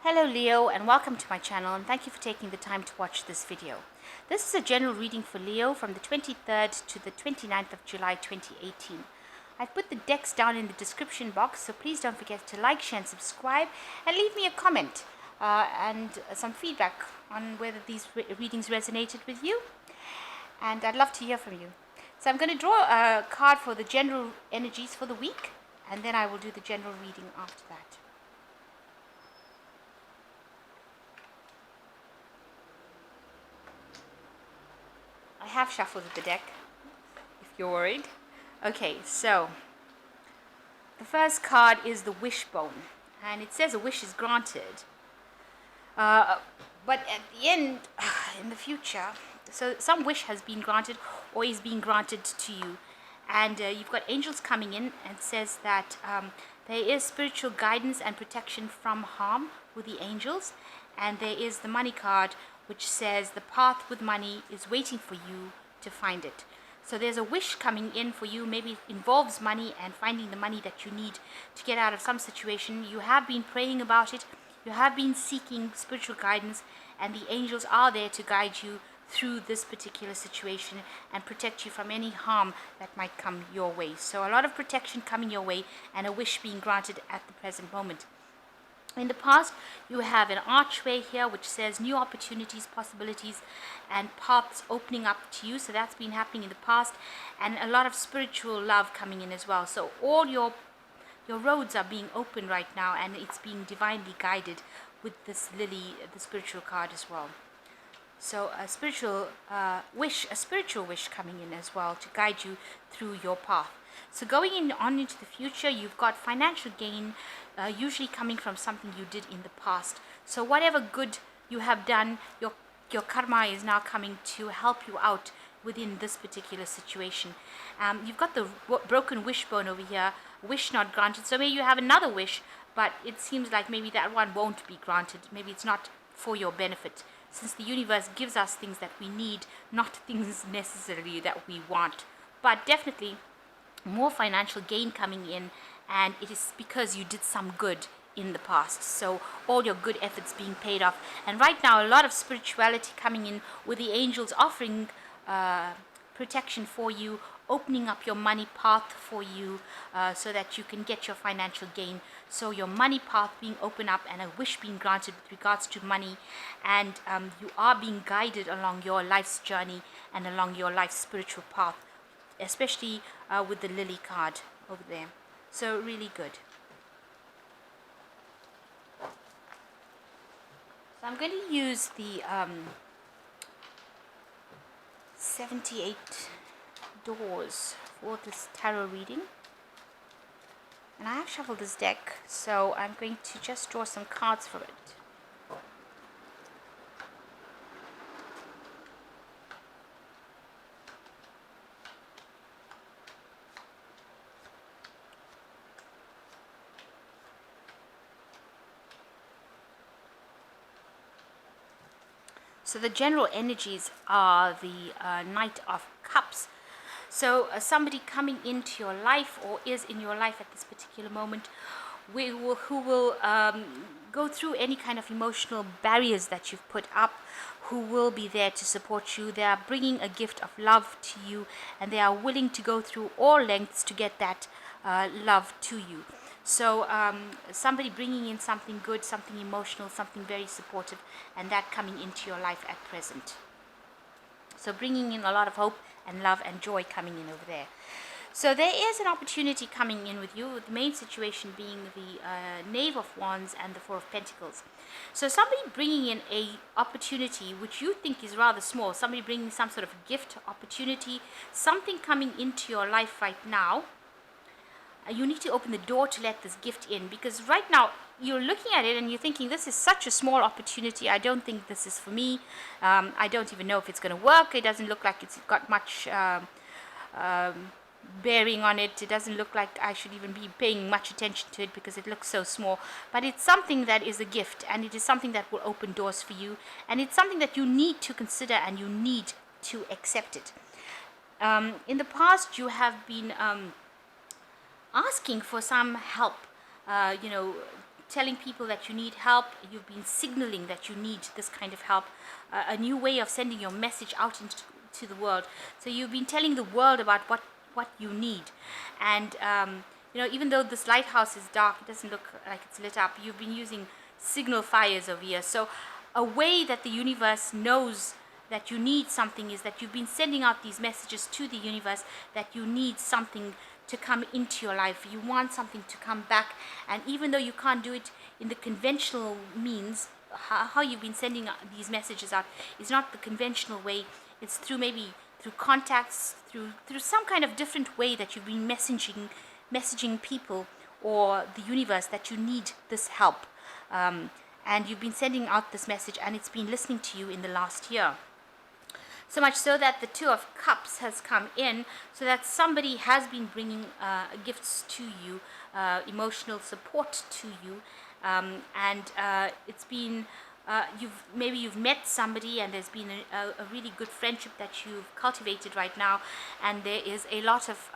Hello Leo, and welcome to my channel, and thank you for taking the time to watch this video. This is a general reading for Leo from the 23rd to the 29th of July 2018. I've put the decks down in the description box, so please don't forget to like, share and subscribe, and leave me a comment and some feedback on whether these readings resonated with you, and I'd love to hear from you. So I'm going to draw a card for the general energies for the week, and then I will do the general reading after that. I have shuffled the deck, if you're worried. Okay, so the first card is the wishbone, and it says a wish is granted. But at the end, in the future, so some wish has been granted or is being granted to you. And you've got angels coming in, and says that there is spiritual guidance and protection from harm with the angels. And there is the money card, which says the path with money is waiting for you to find it. So there's a wish coming in for you. Maybe it involves money and finding the money that you need to get out of some situation. You have been praying about it. You have been seeking spiritual guidance, and the angels are there to guide you through this particular situation and protect you from any harm that might come your way. So a lot of protection coming your way, and a wish being granted at the present moment. In the past, you have an archway here which says new opportunities, possibilities, and paths opening up to you. So that's been happening in the past, and a lot of spiritual love coming in as well. So all your roads are being opened right now, and it's being divinely guided with this lily, the spiritual card as well. So a spiritual wish coming in as well to guide you through your path. So going on into the future, you've got financial gain, usually coming from something you did in the past. So whatever good you have done, your karma is now coming to help you out within this particular situation. You've got the broken wishbone over here, wish not granted. So maybe you have another wish, but it seems like maybe that one won't be granted. Maybe it's not for your benefit, since the universe gives us things that we need, not things necessarily that we want. But definitely more financial gain coming in, and it is because you did some good in the past. So all your good efforts being paid off. And right now, a lot of spirituality coming in with the angels offering protection for you, opening up your money path for you, so that you can get your financial gain. So your money path being opened up, and a wish being granted with regards to money, and you are being guided along your life's journey and along your life's spiritual path, especially with the lily card over there. So really good. So I'm going to use the 78 doors for this tarot reading, and I have shuffled this deck, so I'm going to just draw some cards for it. So the general energies are the Knight of Cups. So somebody coming into your life, or is in your life at this particular moment, who will go through any kind of emotional barriers that you've put up, who will be there to support you. They are bringing a gift of love to you, and they are willing to go through all lengths to get that love to you. So somebody bringing in something good, something emotional, something very supportive, and that coming into your life at present. So bringing in a lot of hope and love and joy coming in over there. So there is an opportunity coming in with you, the main situation being the Knave of Wands and the Four of Pentacles. So somebody bringing in a opportunity which you think is rather small, somebody bringing some sort of gift opportunity, something coming into your life right now. You need to open the door to let this gift in, because right now you're looking at it and you're thinking, this is such a small opportunity. I don't think this is for me. I don't even know if it's going to work. It doesn't look like it's got much bearing on it. It doesn't look like I should even be paying much attention to it because it looks so small. But it's something that is a gift, and it is something that will open doors for you, and it's something that you need to consider and you need to accept it. In the past, you have been asking for some help, telling people that you need help. You've been signaling that you need this kind of help, a new way of sending your message out into to the world. So you've been telling the world about what you need. And even though this lighthouse is dark, it doesn't look like it's lit up. You've been using signal fires over here. So a way that the universe knows that you need something is that you've been sending out these messages to the universe that you need something to come into your life. You want something to come back. And even though you can't do it in the conventional means, how you've been sending these messages out is not the conventional way. It's maybe through contacts, through some kind of different way that you've been messaging people or the universe that you need this help. And you've been sending out this message, and it's been listening to you in the last year. So much so that the Two of Cups has come in, so that somebody has been bringing gifts to you, emotional support to you, and it's been you've met somebody, and there's been a really good friendship that you've cultivated right now, and there is a lot of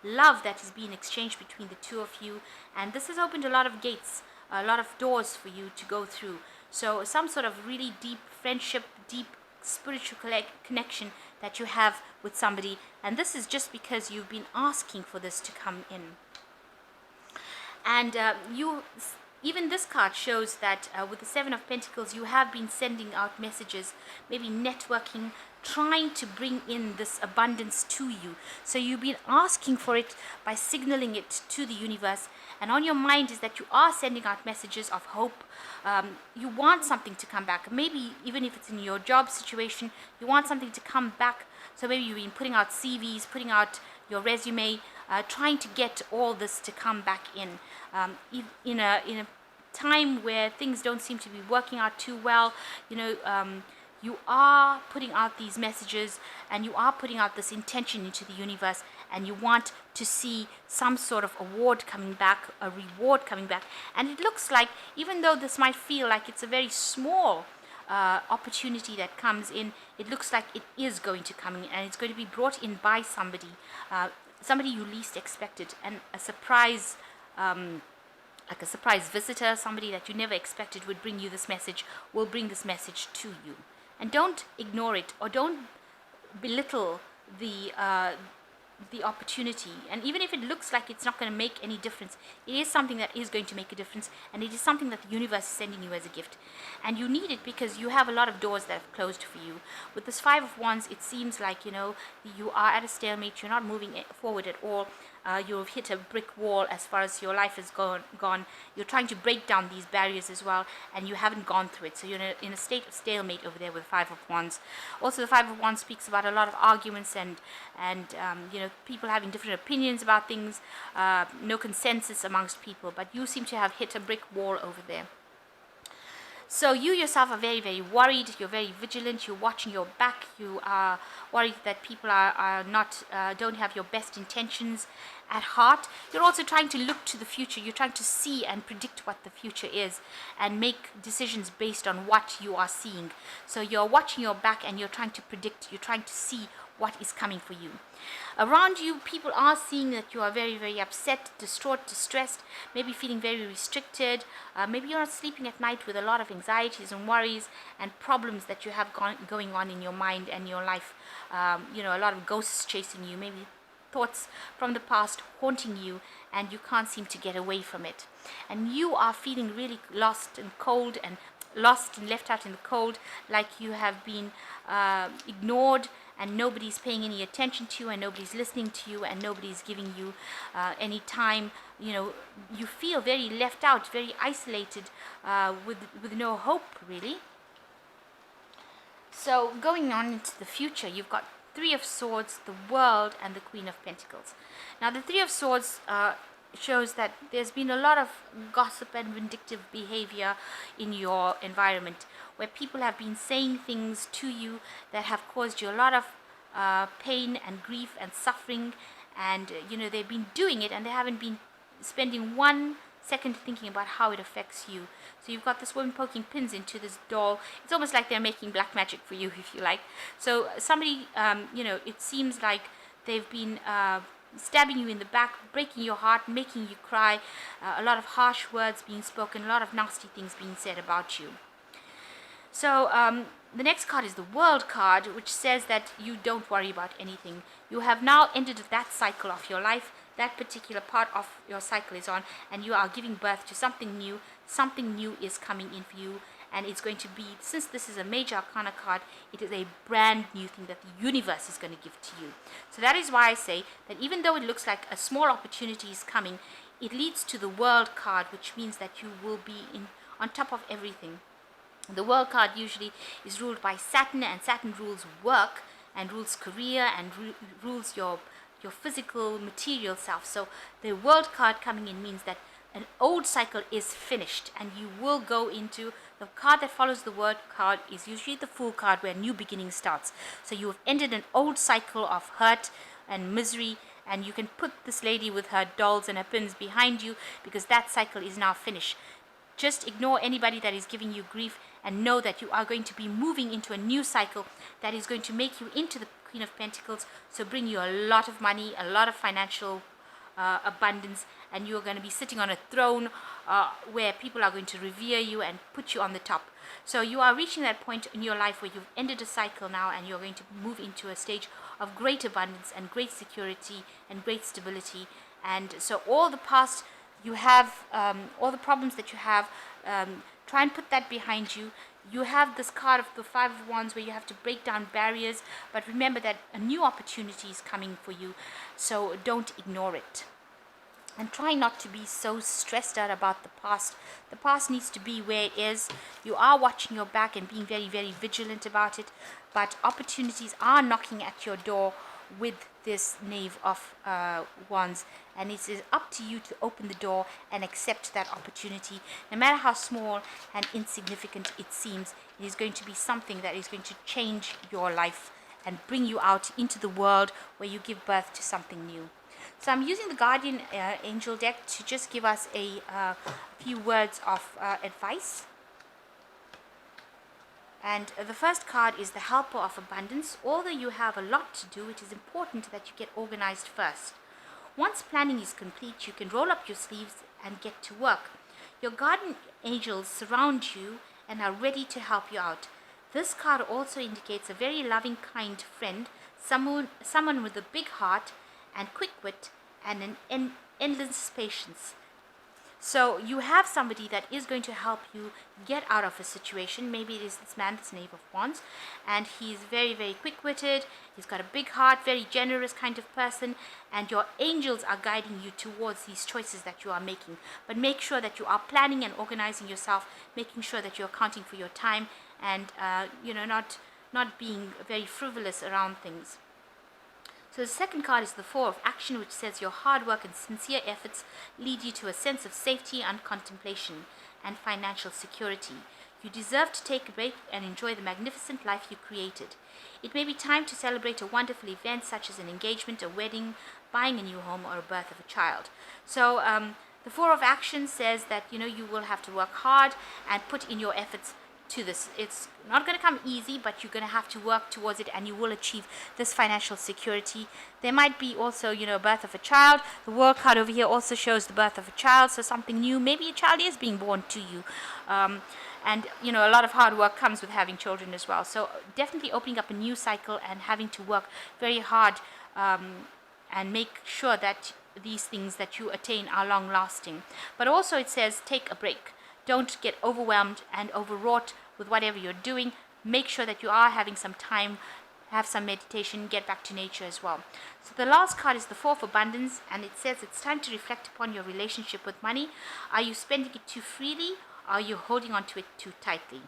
love that is being exchanged between the two of you, and this has opened a lot of gates, a lot of doors for you to go through. So some sort of really deep friendship, deep spiritual connection that you have with somebody, and this is just because you've been asking for this to come in. And even this card shows that with the Seven of Pentacles, you have been sending out messages, maybe networking, trying to bring in this abundance to you. So you've been asking for it by signaling it to the universe, and on your mind is that you are sending out messages of hope. You want something to come back. Maybe even if it's in your job situation, you want something to come back. So maybe you've been putting out CVs, putting out your resume, trying to get all this to come back in a time where things don't seem to be working out too well. You are putting out these messages, and you are putting out this intention into the universe, and you want to see some sort of award coming back, a reward coming back. And it looks like, even though this might feel like it's a very small opportunity that comes in, it looks like it is going to come in, and it's going to be brought in by somebody you least expected, and a surprise, like a surprise visitor, somebody that you never expected would bring you this message, will bring this message to you. And don't ignore it, or don't belittle the opportunity. And even if it looks like it's not going to make any difference, it is something that is going to make a difference, and it is something that the universe is sending you as a gift. And you need it because you have a lot of doors that have closed for you. With this Five of Wands, it seems like, you are at a stalemate, you're not moving forward at all. You've hit a brick wall as far as your life is gone. You're trying to break down these barriers as well, and you haven't gone through it. So you're in a state of stalemate over there with the Five of Wands. Also, the Five of Wands speaks about a lot of arguments and people having different opinions about things, no consensus amongst people. But you seem to have hit a brick wall over there. So you yourself are very, very worried. You're very vigilant. You're watching your back. You are worried that people are not, don't have your best intentions at heart. You're also trying to look to the future. You're trying to see and predict what the future is, and make decisions based on what you are seeing. So you're watching your back, and you're trying to predict. You're trying to see what is coming for you. Around you, people are seeing that you are very, very upset, distraught, distressed, maybe feeling very restricted. Maybe you're not sleeping at night with a lot of anxieties and worries and problems that you have going on in your mind and your life. A lot of ghosts chasing you, maybe thoughts from the past haunting you, and you can't seem to get away from it. And you are feeling really lost and cold, and lost and left out in the cold, like you have been ignored, and nobody's paying any attention to you, and nobody's listening to you, and nobody's giving you any time. You feel very left out, very isolated, with no hope, really. So going on into the future, you've got Three of Swords, the World, and the Queen of Pentacles. Now, the Three of Swords shows that there's been a lot of gossip and vindictive behavior in your environment, where people have been saying things to you that have caused you a lot of pain and grief and suffering, and they've been doing it, and they haven't been spending 1 second thinking about how it affects you. So you've got this woman poking pins into this doll. It's almost like they're making black magic for you, if you like. So somebody, it seems like they've been stabbing you in the back, breaking your heart, making you cry, a lot of harsh words being spoken, a lot of nasty things being said about you. So the next card is the World card, which says that you don't worry about anything. You have now ended that cycle of your life. That particular part of your cycle is on, and you are giving birth to something new. Something new is coming in for you, and it's going to be, since this is a major arcana card, it is a brand new thing that the universe is going to give to you. So that is why I say that even though it looks like a small opportunity is coming, it leads to the World card, which means that you will be on top of everything. The World card usually is ruled by Saturn, and Saturn rules work and rules career and rules your physical material self. So the World card coming in means that an old cycle is finished, and you will go into the card that follows the World card is usually the Fool card, where a new beginning starts. So you have ended an old cycle of hurt and misery, and you can put this lady with her dolls and her pins behind you, because that cycle is now finished. Just ignore anybody that is giving you grief, and know that you are going to be moving into a new cycle that is going to make you into the Queen of Pentacles, so bring you a lot of money, a lot of financial abundance, and you're going to be sitting on a throne where people are going to revere you and put you on the top. So you are reaching that point in your life where you've ended a cycle now, and you're going to move into a stage of great abundance and great security and great stability. And so all the past you have, all the problems that you have, try and put that behind you. You have this card of the Five of Wands, where you have to break down barriers, but remember that a new opportunity is coming for you, so don't ignore it. And try not to be so stressed out about the past. The past needs to be where it is. You are watching your back and being very, very vigilant about it, but opportunities are knocking at your door with this Knave of Wands, and it is up to you to open the door and accept that opportunity. No matter how small and insignificant it seems, it is going to be something that is going to change your life and bring you out into the world where you give birth to something new. So I'm using the Guardian Angel deck to just give us a few words of advice. And the first card is the Helper of Abundance. Although you have a lot to do, it is important that you get organized first. Once planning is complete, you can roll up your sleeves and get to work. Your guardian angels surround you and are ready to help you out. This card also indicates a very loving, kind friend, someone with a big heart and quick wit and an endless patience. So you have somebody that is going to help you get out of a situation. Maybe it is this man, this Knave of Wands, and he's very, very quick-witted. He's got a big heart, very generous kind of person, and your angels are guiding you towards these choices that you are making. But make sure that you are planning and organizing yourself, making sure that you're accounting for your time, and not being very frivolous around things. So the second card is the Four of Action, which says your hard work and sincere efforts lead you to a sense of safety and contemplation and financial security. You deserve to take a break and enjoy the magnificent life you created. It may be time to celebrate a wonderful event such as an engagement, a wedding, buying a new home, or a birth of a child. So the Four of Action says that you will have to work hard and put in your efforts to this. It's not going to come easy, but you're going to have to work towards it, and you will achieve this financial security. There might be also, birth of a child. The World card over here also shows the birth of a child, so something new. Maybe a child is being born to you. And a lot of hard work comes with having children as well. So definitely opening up a new cycle and having to work very hard and make sure that these things that you attain are long lasting. But also it says take a break. Don't get overwhelmed and overwrought with whatever you're doing. Make sure that you are having some time, have some meditation, get back to nature as well. So the last card is the Four of Abundance, and it says it's time to reflect upon your relationship with money. Are you spending it too freely? Or are you holding on to it too tightly?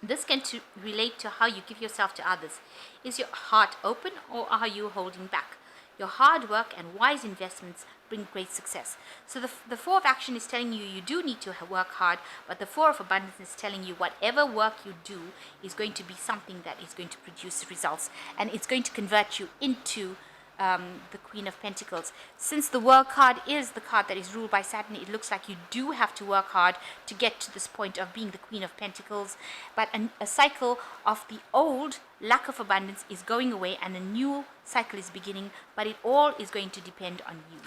This can relate to how you give yourself to others. Is your heart open, or are you holding back? Your hard work and wise investments bring great success. So the Four of Action is telling you do need to work hard, but the Four of Abundance is telling you whatever work you do is going to be something that is going to produce results, and it's going to convert you into the Queen of Pentacles. Since the World card is the card that is ruled by Saturn, it looks like you do have to work hard to get to this point of being the Queen of Pentacles. But a cycle of the old lack of abundance is going away and a new cycle is beginning, but it all is going to depend on you.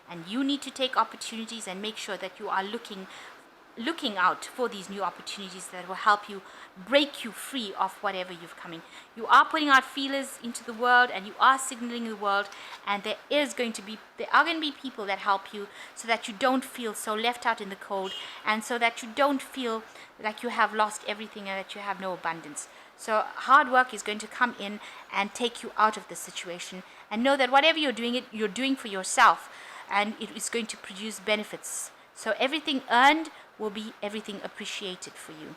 And you need to take opportunities and make sure that you are looking out for these new opportunities that will help you break you free of whatever you've coming. You are putting out feelers into the world and you are signaling the world, and there are going to be people that help you so that you don't feel so left out in the cold, and so that you don't feel like you have lost everything and that you have no abundance. So hard work is going to come in and take you out of this situation, and know that whatever you're doing for yourself, and it is going to produce benefits. So everything earned will be everything appreciated for you.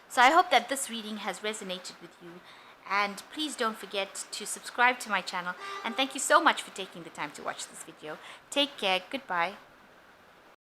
So I hope that this reading has resonated with you, and please don't forget to subscribe to my channel, and thank you so much for taking the time to watch this video. Take care. Goodbye.